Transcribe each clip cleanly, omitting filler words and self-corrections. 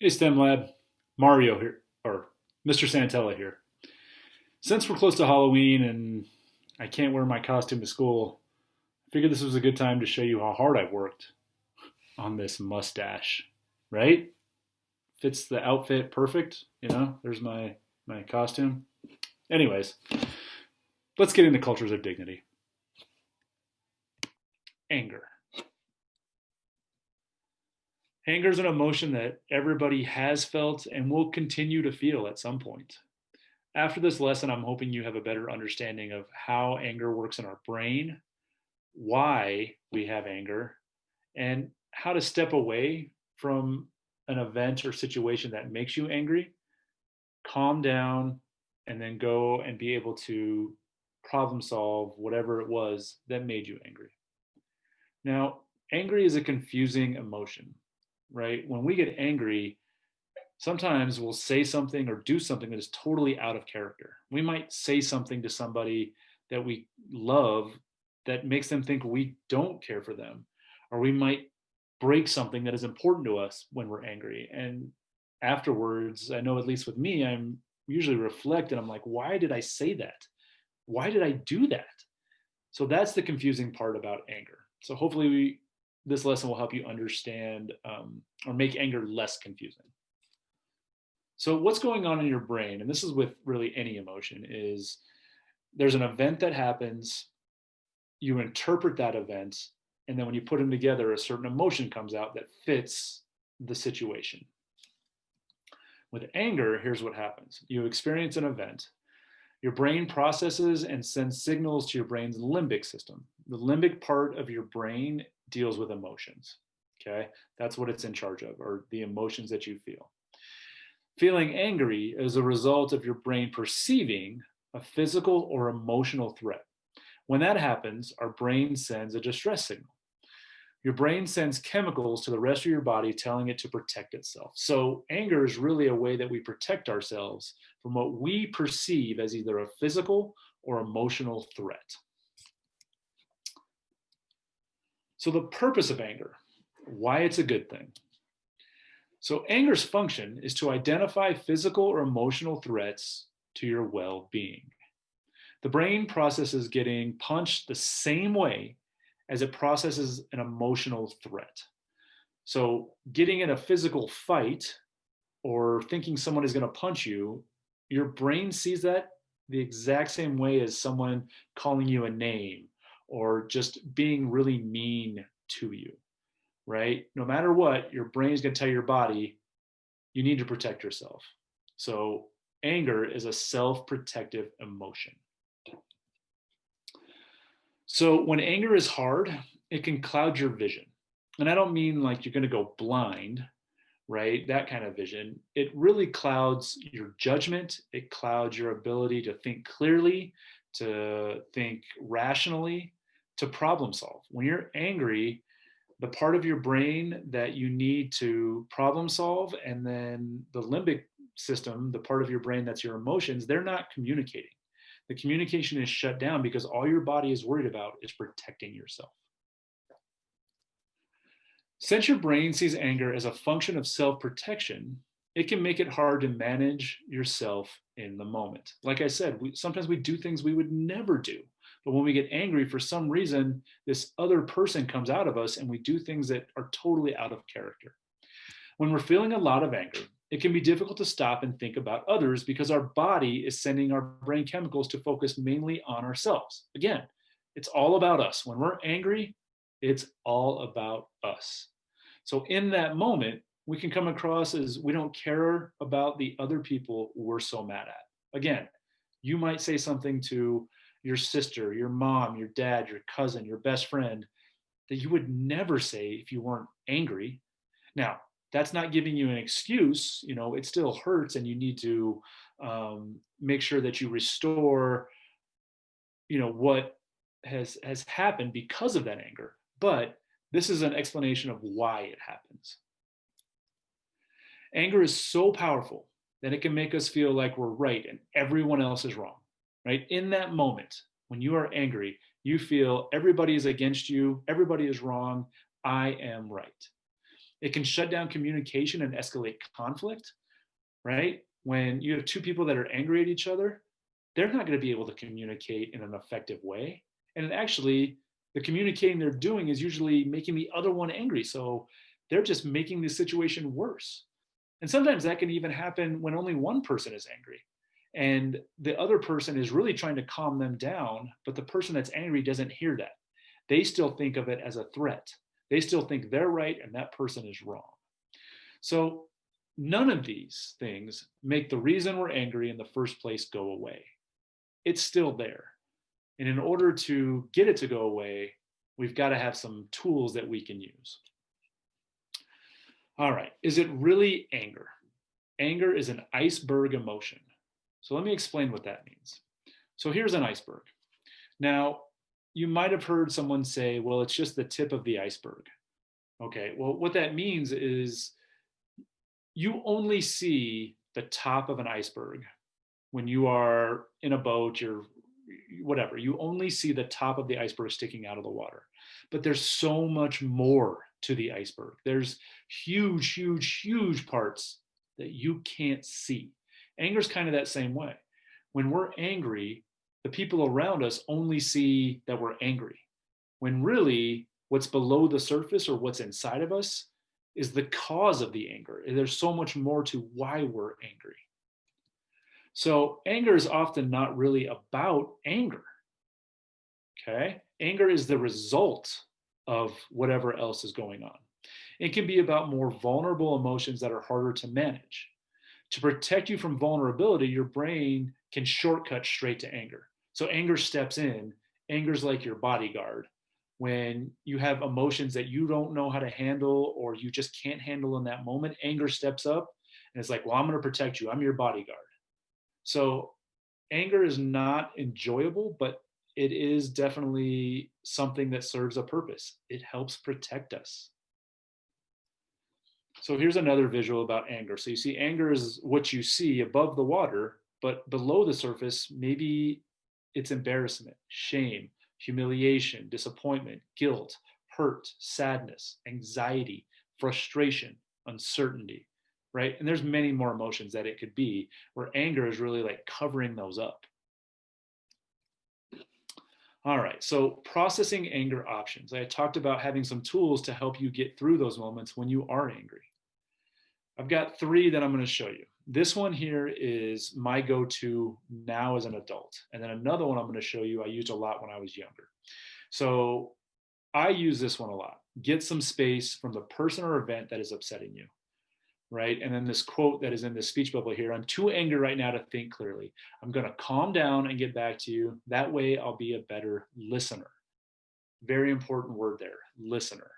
Hey STEM Lab, Mario here, or Mr. Santella here. Since we're close to Halloween and I can't wear my costume to school, I figured this was a good time to show you how hard I've worked on this mustache. Right? Fits the outfit perfect. There's my costume. Anyways, let's get into cultures of dignity. Anger. Anger is an emotion that everybody has felt and will continue to feel at some point. After this lesson, I'm hoping you have a better understanding of how anger works in our brain, why we have anger, and how to step away from an event or situation that makes you angry, calm down, and then go and be able to problem solve whatever it was that made you angry. Now, angry is a confusing emotion, right? When we get angry, sometimes we'll say something or do something that is totally out of character. We might say something to somebody that we love that makes them think we don't care for them, or we might break something that is important to us when we're angry. And afterwards, I know at least with me, I'm usually reflect and I'm like, why did I say that? Why did I do that? So that's the confusing part about anger. So hopefully, this lesson will help you understand or make anger less confusing. So what's going on in your brain, and this is with really any emotion, is there's an event that happens, you interpret that event, and then when you put them together, a certain emotion comes out that fits the situation. With anger, here's what happens. You experience an event. Your brain processes and sends signals to your brain's limbic system. The limbic part of your brain deals with emotions. Okay? That's what it's in charge of, or the emotions that you feel. Feeling angry is a result of your brain perceiving a physical or emotional threat. When that happens, our brain sends a distress signal. Your brain sends chemicals to the rest of your body telling it to protect itself. So, anger is really a way that we protect ourselves from what we perceive as either a physical or emotional threat. So, the purpose of anger, why it's a good thing. So, anger's function is to identify physical or emotional threats to your well being. The brain processes getting punched the same way as it processes an emotional threat. So, getting in a physical fight or thinking someone is going to punch you, your brain sees that the exact same way as someone calling you a name or just being really mean to you, right? No matter what, your brain is going to tell your body you need to protect yourself. So, anger is a self protective emotion. So, when anger is hard, it can cloud your vision. And I don't mean like you're going to go blind, right? That kind of vision. It really clouds your judgment, it clouds your ability to think clearly, to think rationally, to problem solve. When you're angry, the part of your brain that you need to problem solve, and then the limbic system, the part of your brain that's your emotions, they're not communicating. The communication is shut down because all your body is worried about is protecting yourself. Since your brain sees anger as a function of self protection, it can make it hard to manage yourself in the moment. Like I said, sometimes we do things we would never do. But when we get angry, for some reason, this other person comes out of us and we do things that are totally out of character. When we're feeling a lot of anger, it can be difficult to stop and think about others because our body is sending our brain chemicals to focus mainly on ourselves. Again, it's all about us. When we're angry, it's all about us. So in that moment, we can come across as we don't care about the other people we're so mad at. Again, you might say something to your sister, your mom, your dad, your cousin, your best friend that you would never say if you weren't angry. Now, that's not giving you an excuse. It still hurts, and you need to make sure that you restore, what has happened because of that anger. But this is an explanation of why it happens. Anger is so powerful that it can make us feel like we're right and everyone else is wrong. Right? In that moment, when you are angry, you feel everybody is against you, everybody is wrong, I am right. It can shut down communication and escalate conflict, right? When you have two people that are angry at each other, they're not going to be able to communicate in an effective way. And actually, the communicating they're doing is usually making the other one angry. So they're just making the situation worse. And sometimes that can even happen when only one person is angry and the other person is really trying to calm them down, but the person that's angry doesn't hear that. They still think of it as a threat. They still think they're right and that person is wrong. So none of these things make the reason we're angry in the first place go away. It's still there. And in order to get it to go away, we've got to have some tools that we can use. All right, is it really anger? Anger is an iceberg emotion. So let me explain what that means. So here's an iceberg. Now, you might have heard someone say, well, it's just the tip of the iceberg. Okay, well, what that means is you only see the top of an iceberg when you are in a boat, you're whatever, you only see the top of the iceberg sticking out of the water. But there's so much more to the iceberg. There's huge, huge, huge parts that you can't see. Anger is kind of that same way. When we're angry, the people around us only see that we're angry, when really what's below the surface or what's inside of us is the cause of the anger. And there's so much more to why we're angry. So anger is often not really about anger. Okay? Anger is the result of whatever else is going on. It can be about more vulnerable emotions that are harder to manage. To protect you from vulnerability, your brain can shortcut straight to anger. So anger steps in. Anger's like your bodyguard. When you have emotions that you don't know how to handle or you just can't handle in that moment, anger steps up and it's like, well, I'm going to protect you. I'm your bodyguard. So anger is not enjoyable, but it is definitely something that serves a purpose. It helps protect us. So here's another visual about anger. So you see anger is what you see above the water, but below the surface, maybe it's embarrassment, shame, humiliation, disappointment, guilt, hurt, sadness, anxiety, frustration, uncertainty, right? And there's many more emotions that it could be, where anger is really like covering those up. All right, so processing anger options. I talked about having some tools to help you get through those moments when you are angry. I've got 3 that I'm going to show you. This one here is my go-to now as an adult. And then another one I'm going to show you I used a lot when I was younger. So I use this one a lot. Get some space from the person or event that is upsetting you, right? And then this quote that is in this speech bubble here, I'm too angry right now to think clearly. I'm going to calm down and get back to you. That way I'll be a better listener. Very important word there, listener,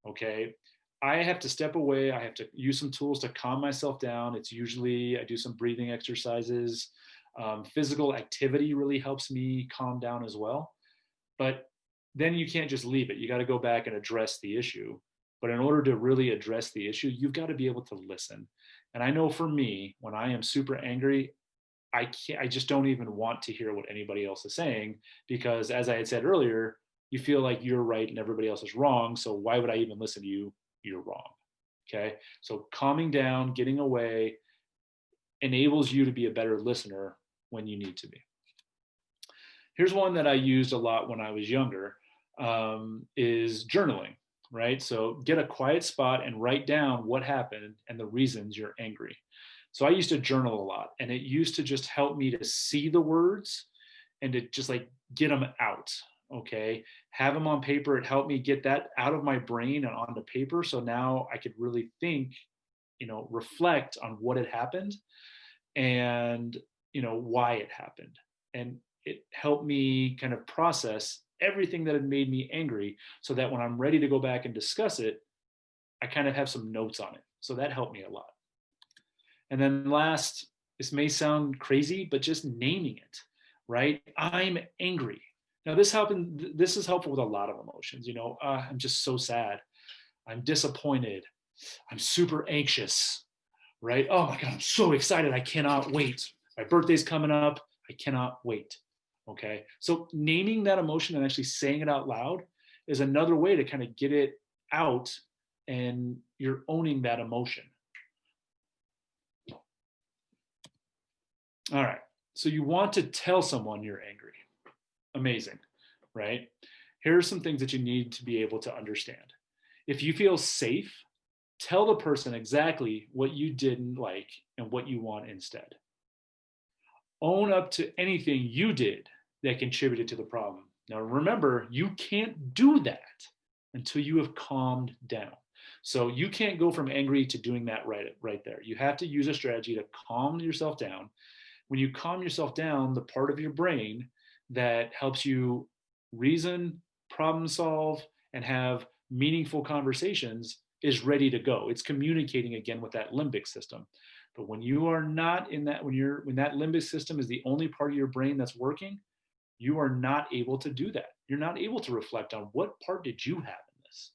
okay? I have to step away. I have to use some tools to calm myself down. It's usually I do some breathing exercises. Physical activity really helps me calm down as well. But then you can't just leave it. You got to go back and address the issue. But in order to really address the issue, you've got to be able to listen. And I know for me, when I am super angry, I just don't even want to hear what anybody else is saying because, as I had said earlier, you feel like you're right and everybody else is wrong. So why would I even listen to you? You're wrong. Okay. So calming down, getting away enables you to be a better listener when you need to be. Here's one that I used a lot when I was younger, is journaling, right? So get a quiet spot and write down what happened and the reasons you're angry. So I used to journal a lot and it used to just help me to see the words and to just like get them out. Okay. Have them on paper. It helped me get that out of my brain and onto paper. So now I could really think, reflect on what had happened and, why it happened. And it helped me kind of process everything that had made me angry so that when I'm ready to go back and discuss it, I kind of have some notes on it. So that helped me a lot. And then last, this may sound crazy, but just naming it, right? I'm angry. Now this happened. This is helpful with a lot of emotions. I'm just so sad. I'm disappointed. I'm super anxious, right? Oh my God, I'm so excited. I cannot wait. My birthday's coming up. I cannot wait. Okay. So naming that emotion and actually saying it out loud is another way to kind of get it out and you're owning that emotion. All right. So you want to tell someone you're angry. Amazing, right? Here are some things that you need to be able to understand. If you feel safe, tell the person exactly what you didn't like and what you want instead. Own up to anything you did that contributed to the problem. Now, remember, you can't do that until you have calmed down. So you can't go from angry to doing that right there. You have to use a strategy to calm yourself down. When you calm yourself down, the part of your brain that helps you reason, problem solve, and have meaningful conversations is ready to go. It's communicating again with that limbic system. But when you are not in that, when that limbic system is the only part of your brain that's working, you are not able to do that. You're not able to reflect on what part did you have in this.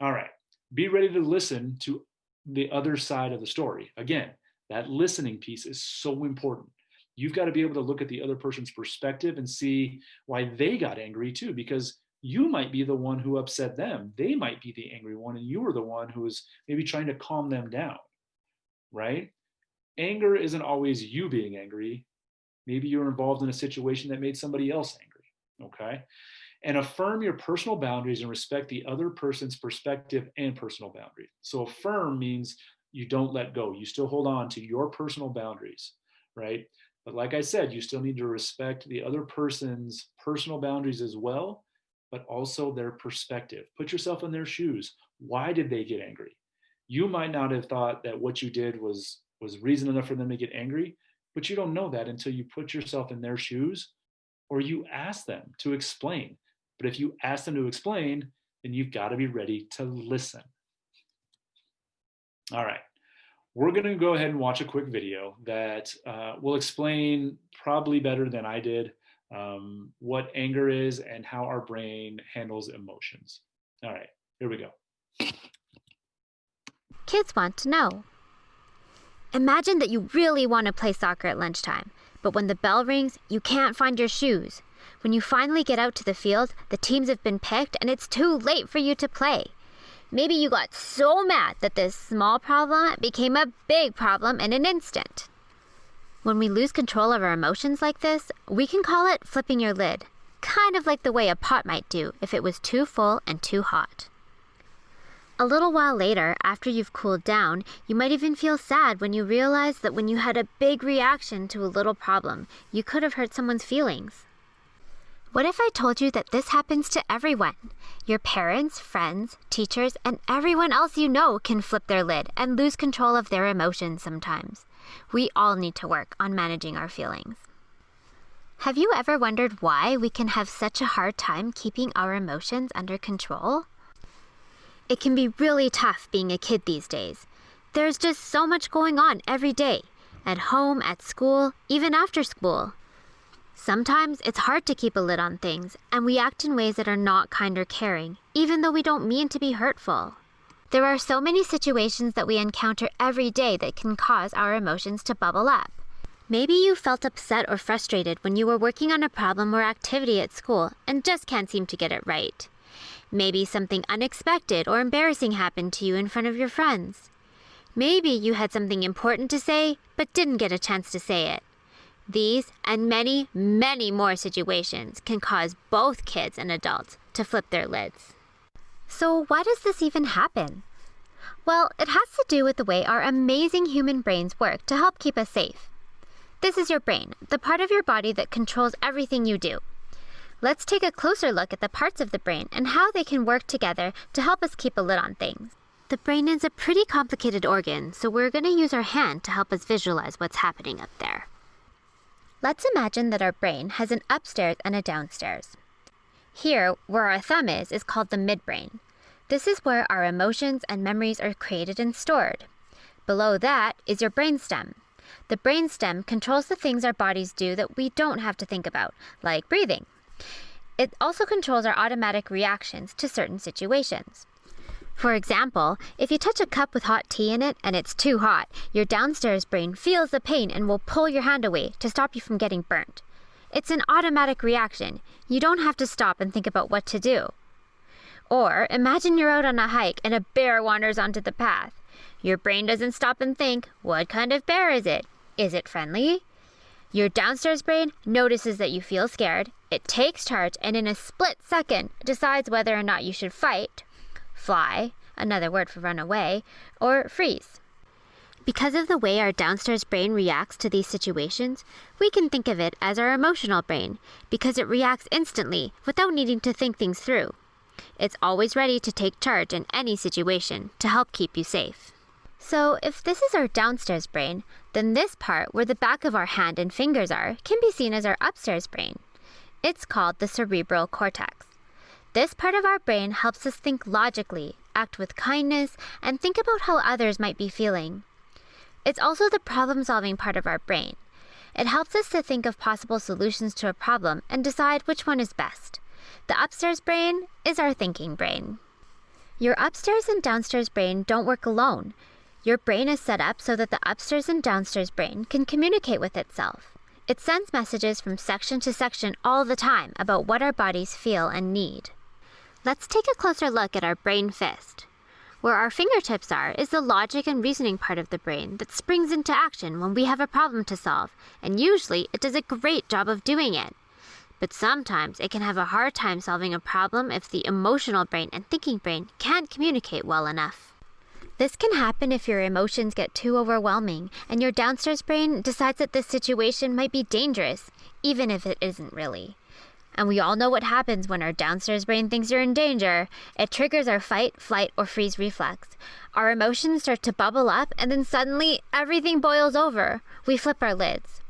All right, be ready to listen to the other side of the story. Again, that listening piece is so important. You've got to be able to look at the other person's perspective and see why they got angry too, because you might be the one who upset them. They might be the angry one, and you were the one who was maybe trying to calm them down, right? Anger isn't always you being angry. Maybe you're involved in a situation that made somebody else angry, okay? And affirm your personal boundaries and respect the other person's perspective and personal boundaries. So affirm means you don't let go. You still hold on to your personal boundaries, right? But like I said, you still need to respect the other person's personal boundaries as well, but also their perspective. Put yourself in their shoes. Why did they get angry? You might not have thought that what you did was reason enough for them to get angry, but you don't know that until you put yourself in their shoes or you ask them to explain. But if you ask them to explain, then you've got to be ready to listen. All right. We're going to go ahead and watch a quick video that will explain probably better than I did what anger is and how our brain handles emotions. All right, here we go. Kids want to know. Imagine that you really want to play soccer at lunchtime, but when the bell rings, you can't find your shoes. When you finally get out to the field, the teams have been picked and it's too late for you to play. Maybe you got so mad that this small problem became a big problem in an instant. When we lose control of our emotions like this, we can call it flipping your lid, kind of like the way a pot might do if it was too full and too hot. A little while later, after you've cooled down, you might even feel sad when you realize that when you had a big reaction to a little problem, you could have hurt someone's feelings. What if I told you that this happens to everyone? Your parents, friends, teachers, and everyone else you know can flip their lid and lose control of their emotions sometimes. We all need to work on managing our feelings. Have you ever wondered why we can have such a hard time keeping our emotions under control? It can be really tough being a kid these days. There's just so much going on every day, at home, at school, even after school. Sometimes it's hard to keep a lid on things, and we act in ways that are not kind or caring, even though we don't mean to be hurtful. There are so many situations that we encounter every day that can cause our emotions to bubble up. Maybe you felt upset or frustrated when you were working on a problem or activity at school and just can't seem to get it right. Maybe something unexpected or embarrassing happened to you in front of your friends. Maybe you had something important to say, but didn't get a chance to say it. These and many, many more situations can cause both kids and adults to flip their lids. So why does this even happen? Well, it has to do with the way our amazing human brains work to help keep us safe. This is your brain, the part of your body that controls everything you do. Let's take a closer look at the parts of the brain and how they can work together to help us keep a lid on things. The brain is a pretty complicated organ, so we're going to use our hand to help us visualize what's happening up there. Let's imagine that our brain has an upstairs and a downstairs. Here, where our thumb is called the midbrain. This is where our emotions and memories are created and stored. Below that is your brainstem. The brainstem controls the things our bodies do that we don't have to think about, like breathing. It also controls our automatic reactions to certain situations. For example, if you touch a cup with hot tea in it and it's too hot, your downstairs brain feels the pain and will pull your hand away to stop you from getting burnt. It's an automatic reaction. You don't have to stop and think about what to do. Or imagine you're out on a hike and a bear wanders onto the path. Your brain doesn't stop and think, what kind of bear is it? Is it friendly? Your downstairs brain notices that you feel scared, it takes charge, and in a split second decides whether or not you should fight, fly, another word for run away, or freeze. Because of the way our downstairs brain reacts to these situations, we can think of it as our emotional brain, because it reacts instantly without needing to think things through. It's always ready to take charge in any situation to help keep you safe. So if this is our downstairs brain, then this part where the back of our hand and fingers are can be seen as our upstairs brain. It's called the cerebral cortex. This part of our brain helps us think logically, act with kindness, and think about how others might be feeling. It's also the problem-solving part of our brain. It helps us to think of possible solutions to a problem and decide which one is best. The upstairs brain is our thinking brain. Your upstairs and downstairs brain don't work alone. Your brain is set up so that the upstairs and downstairs brain can communicate with itself. It sends messages from section to section all the time about what our bodies feel and need. Let's take a closer look at our brain fist. Where our fingertips are is the logic and reasoning part of the brain that springs into action when we have a problem to solve, and usually it does a great job of doing it. But sometimes it can have a hard time solving a problem if the emotional brain and thinking brain can't communicate well enough. This can happen if your emotions get too overwhelming and your downstairs brain decides that this situation might be dangerous, even if it isn't really. And we all know what happens when our downstairs brain thinks you're in danger. It triggers our fight, flight, or freeze reflex. Our emotions start to bubble up, and then suddenly everything boils over. We flip our lids.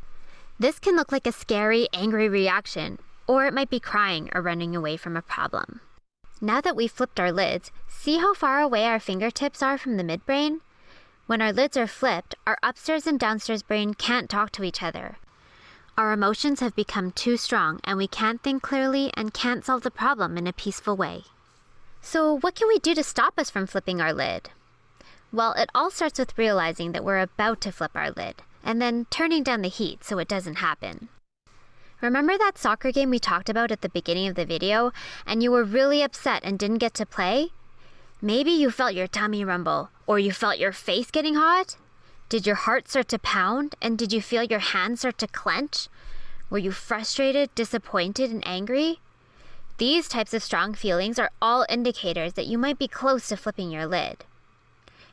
This can look like a scary, angry reaction, or it might be crying or running away from a problem. Now that we've flipped our lids, see how far away our fingertips are from the midbrain? When our lids are flipped, our upstairs and downstairs brain can't talk to each other. Our emotions have become too strong and we can't think clearly and can't solve the problem in a peaceful way. So what can we do to stop us from flipping our lid? Well, it all starts with realizing that we're about to flip our lid, and then turning down the heat so it doesn't happen. Remember that soccer game we talked about at the beginning of the video, and you were really upset and didn't get to play? Maybe you felt your tummy rumble, or you felt your face getting hot? Did your heart start to pound, and did you feel your hands start to clench? Were you frustrated, disappointed, and angry? These types of strong feelings are all indicators that you might be close to flipping your lid.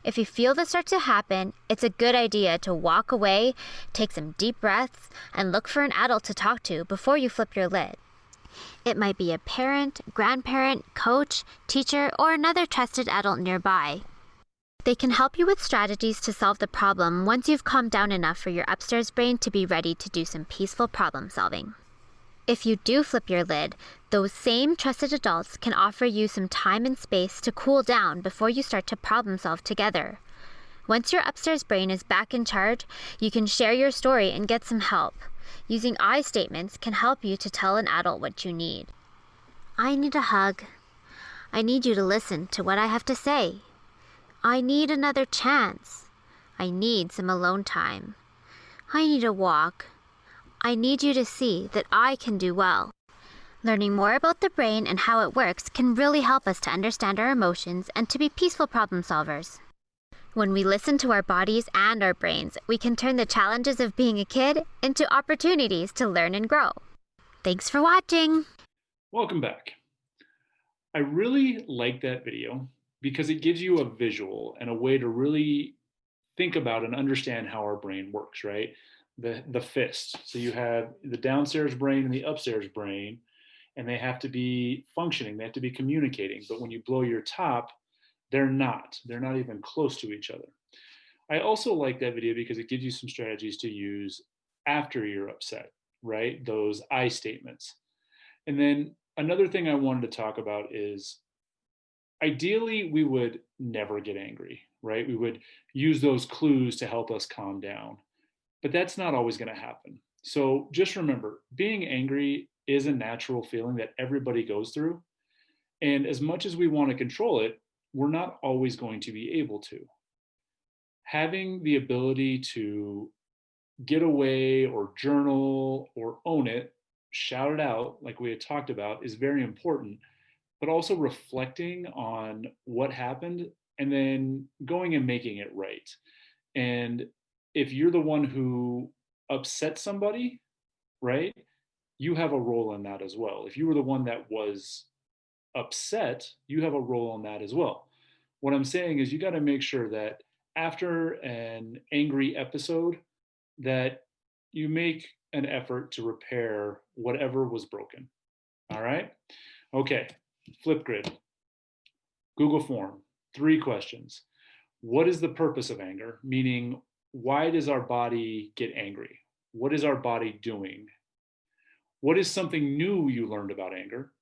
If you feel this start to happen, it's a good idea to walk away, take some deep breaths, and look for an adult to talk to before you flip your lid. It might be a parent, grandparent, coach, teacher, or another trusted adult nearby. They can help you with strategies to solve the problem once you've calmed down enough for your upstairs brain to be ready to do some peaceful problem solving. If you do flip your lid, those same trusted adults can offer you some time and space to cool down before you start to problem solve together. Once your upstairs brain is back in charge, you can share your story and get some help. Using I statements can help you to tell an adult what you need. I need a hug. I need you to listen to what I have to say. I need another chance. I need some alone time. I need a walk. I need you to see that I can do well. Learning more about the brain and how it works can really help us to understand our emotions and to be peaceful problem solvers. When we listen to our bodies and our brains, we can turn the challenges of being a kid into opportunities to learn and grow. Thanks for watching. Welcome back. I really like that video because it gives you a visual and a way to really think about and understand how our brain works, right? The fist. So you have the downstairs brain and the upstairs brain, and they have to be functioning, they have to be communicating. But when you blow your top, they're not. They're not even close to each other. I also like that video because it gives you some strategies to use after you're upset, right? Those I statements. And then another thing I wanted to talk about is ideally we would never get angry, right? We would use those clues to help us calm down. But that's not always going to happen. So just remember, being angry is a natural feeling that everybody goes through. And as much as we want to control it, we're not always going to be able to. Having the ability to get away or journal or own it, shout it out, like we had talked about, is very important but also reflecting on what happened and then going and making it right. And if you're the one who upset somebody, right, you have a role in that as well. If you were the one that was upset, you have a role in that as well. What I'm saying is you got to make sure that after an angry episode that you make an effort to repair whatever was broken. All right? Okay. Flipgrid. Google form. 3 questions. What is the purpose of anger? Meaning, why does our body get angry? What is our body doing? What is something new you learned about anger?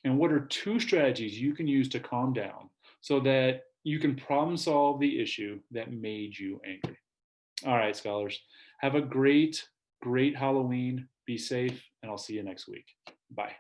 And what are 2 strategies you can use to calm down so that you can problem solve the issue that made you angry? All right, scholars, have a great, great Halloween. Be safe, and I'll see you next week. Bye.